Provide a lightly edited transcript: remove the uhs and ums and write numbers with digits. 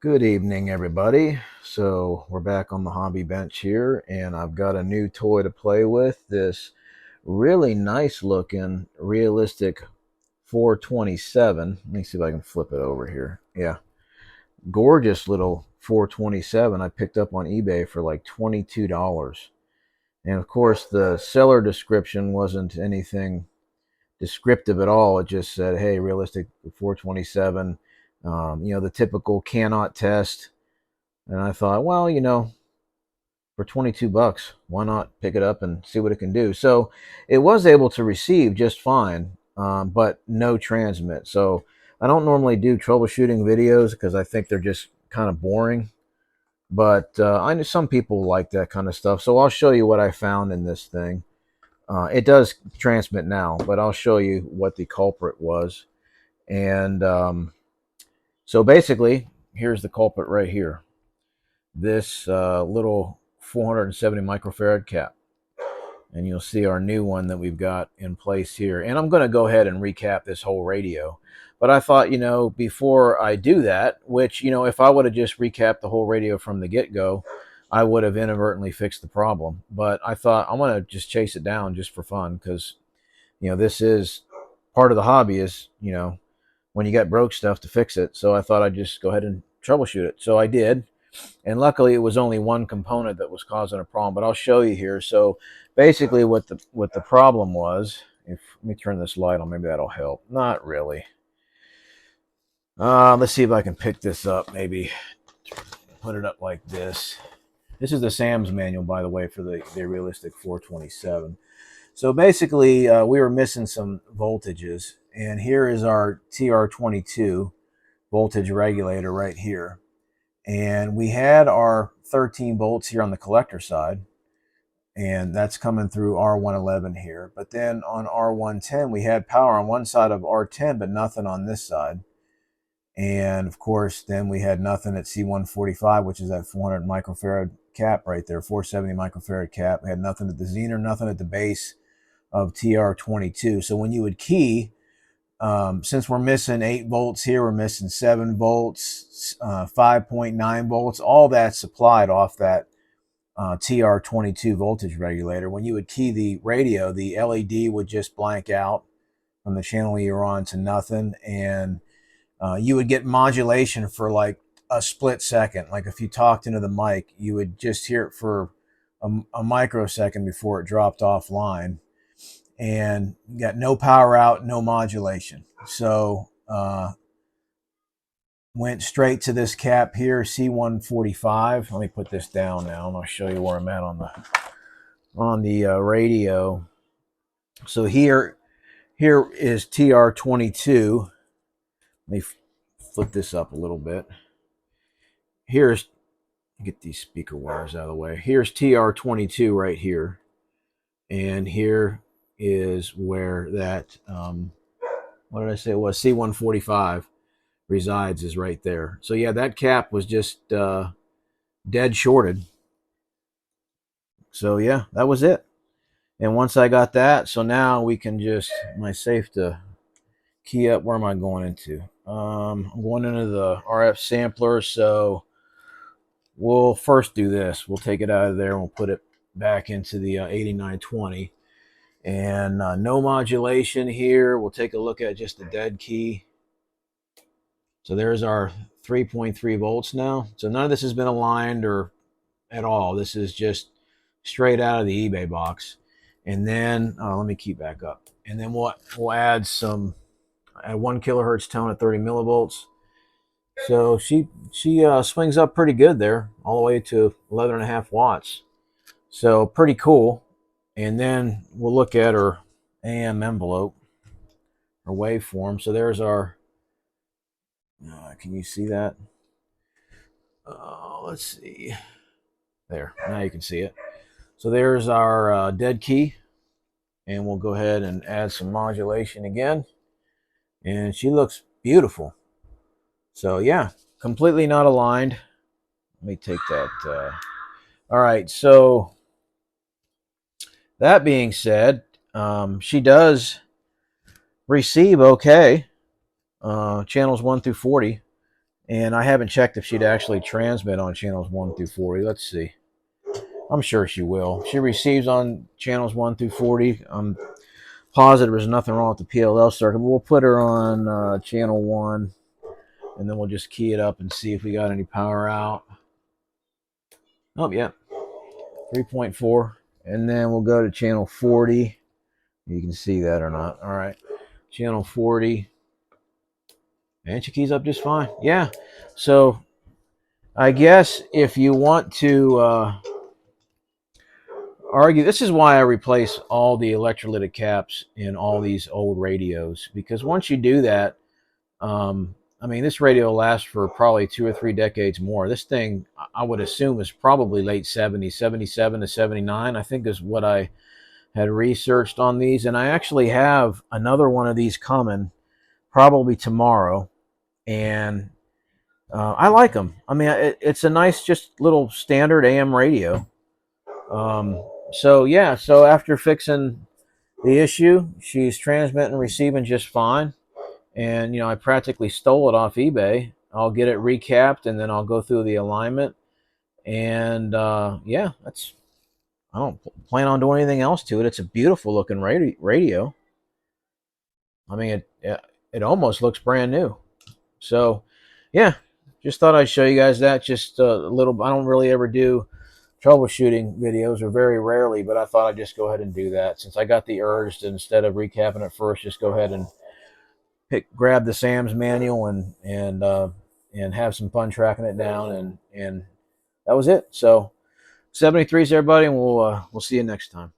Good evening, everybody. So we're back on the hobby bench here, and I've got a new toy to play with. This really nice looking, realistic 427. Let me see if I can flip it over here. Yeah, gorgeous little 427 I picked up on eBay for like $22. And of course, the seller description wasn't anything descriptive at all. It just said, hey, realistic 427. The typical cannot test. And I thought, well, for 22 bucks, why not pick it up and see what it can do? So it was able to receive just fine, but no transmit. So I don't normally do troubleshooting videos because I think they're just kind of boring. But I know some people like that kind of stuff. So I'll show you what I found in this thing. It does transmit now, but I'll show you what the culprit was. And so basically, here's the culprit right here. This little 470 microfarad cap. And you'll see our new one that we've got in place here. And I'm going to go ahead and recap this whole radio. But I thought, before I do that, which, if I would have just recapped the whole radio from the get-go, I would have inadvertently fixed the problem. But I thought I'm going to just chase it down just for fun because, this is part of the hobby is, when you got broke stuff to fix it. So I thought I'd just go ahead and troubleshoot it. So I did. And luckily, it was only one component that was causing a problem. But I'll show you here. So basically, what the problem was. Let me turn this light on. Maybe that'll help. Not really. Let's see if I can pick this up. Maybe put it up like this. This is the Sam's manual, by the way, for the realistic 427. So basically, we were missing some voltages. And here is our TR22 voltage regulator right here. And we had our 13 volts here on the collector side, and that's coming through R111 here. But then on R110, we had power on one side of R10, but nothing on this side. And of course, then we had nothing at C145, which is that 400 microfarad cap right there, 470 microfarad cap. We had nothing at the Zener, nothing at the base of TR22. So when you would key, since we're missing 8 volts here, we're missing 7 volts, 5.9 volts, all that's supplied off that TR22 voltage regulator. When you would key the radio, the LED would just blank out from the channel you're on to nothing, and you would get modulation for like a split second. Like if you talked into the mic, you would just hear it for a microsecond before it dropped offline. And you got no power out, no modulation. So went straight to this cap here, C145. Let me put this down now, and I'll show you where I'm at on the radio. So here is TR22. Let me flip this up a little bit. Here's, get these speaker wires out of the way. Here's TR22 right here, and here is where that what did I say it was, C145 resides, is right there. So yeah, that cap was just dead shorted. So yeah, that was it. And once I got that, so now we can just, am I safe to key up? Where am I going into? I'm going into the RF sampler. So we'll first do this. We'll take it out of there and we'll put it back into the 8920. And no modulation here. We'll take a look at just the dead key. So there's our 3.3 volts now. So none of this has been aligned or at all. This is just straight out of the eBay box. And then let me keep back up. And then we'll add 1 kilohertz tone at 30 millivolts. So she swings up pretty good there, all the way to 11.5 watts. So pretty cool. And then we'll look at our AM envelope, our waveform. So there's our, can you see that? Let's see. There, now you can see it. So there's our dead key. And we'll go ahead and add some modulation again. And she looks beautiful. So yeah, completely not aligned. Let me take that. All right, so that being said, she does receive okay. Channels 1 through 40. And I haven't checked if she'd actually transmit on channels 1 through 40. Let's see. I'm sure she will. She receives on channels 1 through 40. I'm positive there's nothing wrong with the PLL circuit, but we'll put her on channel 1, and then we'll just key it up and see if we got any power out. Oh, yeah, 3.4. And then we'll go to channel 40. You can see that or not. All right, channel 40. And she keys up just fine. Yeah, so I guess if you want to argue, this is why I replace all the electrolytic caps in all these old radios, because once you do that, I mean, this radio will last for probably 2 or 3 decades more. This thing, I would assume, is probably late 70s, 77 to 79, I think is what I had researched on these. And I actually have another one of these coming probably tomorrow. And I like them. I mean, it's a nice, just little standard AM radio. So yeah, so after fixing the issue, she's transmitting and receiving just fine. And, you know, I practically stole it off eBay. I'll get it recapped, and then I'll go through the alignment. And yeah, I don't plan on doing anything else to it. It's a beautiful looking radio. I mean, it almost looks brand new. So yeah, just thought I'd show you guys that. Just a little. I don't really ever do troubleshooting videos, or very rarely, but I thought I'd just go ahead and do that since I got the urge to, instead of recapping it first, just go ahead and grab the Sam's manual and have some fun tracking it down, and that was it. So 73s, everybody, and we'll see you next time.